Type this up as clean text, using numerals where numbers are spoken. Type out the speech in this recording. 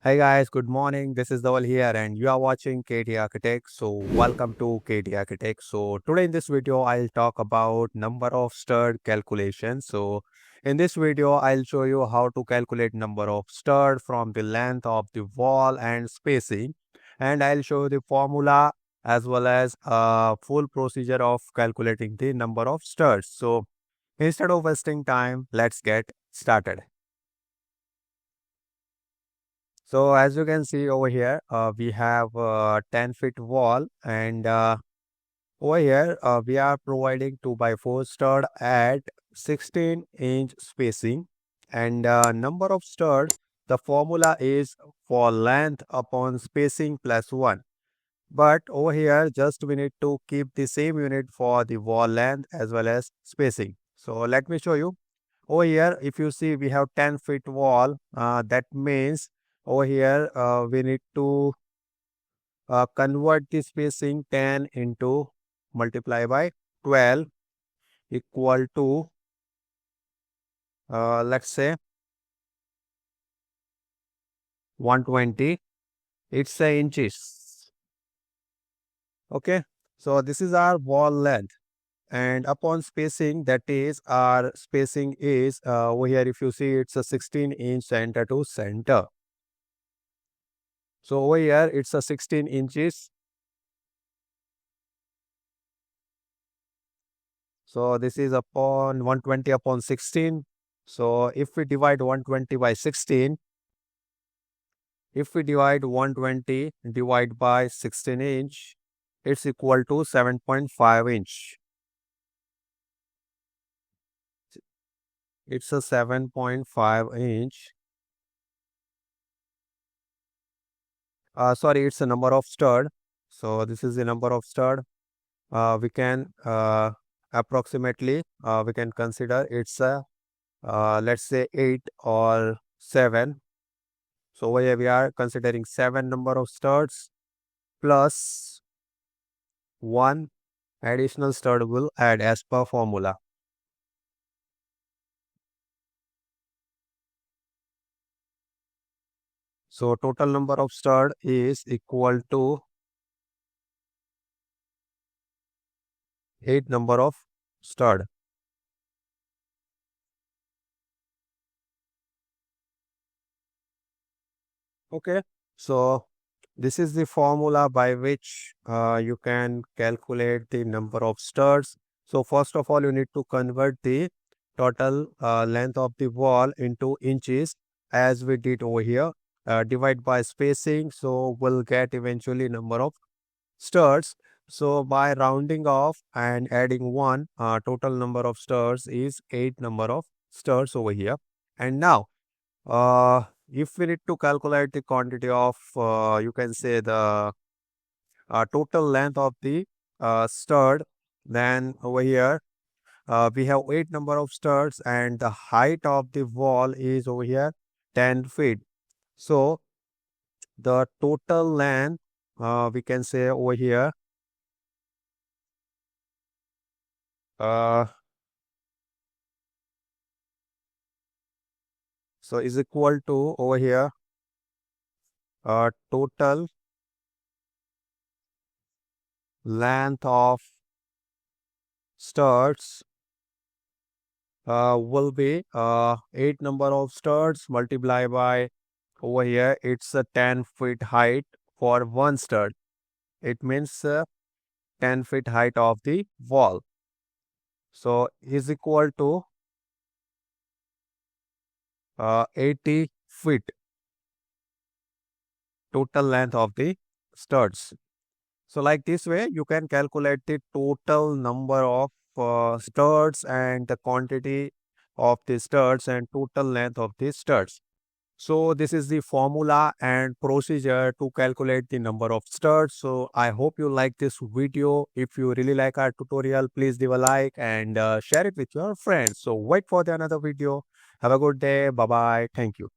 Hey guys, good morning. This is Dawal here, and you are watching KT Architect. So, welcome to KT Architect. So, today in this video, I'll talk about number of stud calculation. So, in this video, I'll show you how to calculate number of stud from the length of the wall and spacing, and I'll show you the formula as well as a full procedure of calculating the number of studs. So, instead of wasting time, let's get started. So as you can see over here, we have a 10 feet wall and over here we are providing 2 by 4 stud at 16-inch spacing and number of studs, the formula is for length upon spacing plus 1. But over here just we need to keep the same unit for the wall length as well as spacing. So let me show you. Over here, if you see, we have 10 feet wall. That means over here, we need to convert the spacing 10 into multiply by 12 equal to, let's say, 120. It's a inches. Okay. So this is our wall length. And upon spacing, that is, our spacing is over here, if you see, it's a 16-inch center to center. So over here, it's a 16 inches. So this is upon 120 upon 16. So if we divide 120 by 16, if we divide 120 divide by 16 inch, it's equal to 7.5 inch. It's a 7.5 inch. Sorry, it's a number of stud. So this is the number of stud. We can approximately we can consider it's a let's say 8 or 7. So over here we are considering 7 number of studs plus 1 additional stud will add as per formula. So total number of stud is equal to 8 number of stud. Okay. So this is the formula by which you can calculate the number of studs. So first of all, you need to convert the total length of the wall into inches as we did over here. Divide by spacing, so we'll get eventually number of studs. So by rounding off and adding 1, total number of studs is 8 number of studs over here. And now, if we need to calculate the quantity of, you can say the total length of the stud, then over here we have 8 number of studs and the height of the wall is over here 10 feet. So the total length we can say over here uh, so is equal to over here total length of studs will be 8 number of studs multiplied by over here it's a 10 feet height for one stud. It means 10 feet height of the wall. So is equal to 80 feet total length of the studs. So like this way, you can calculate the total number of studs and the quantity of the studs and total length of the studs. So this is the formula and procedure to calculate the number of studs. So I hope you like this video. If you really like our tutorial, please leave a like and share it with your friends. So wait for the another video. Have a good day. Bye bye. Thank you.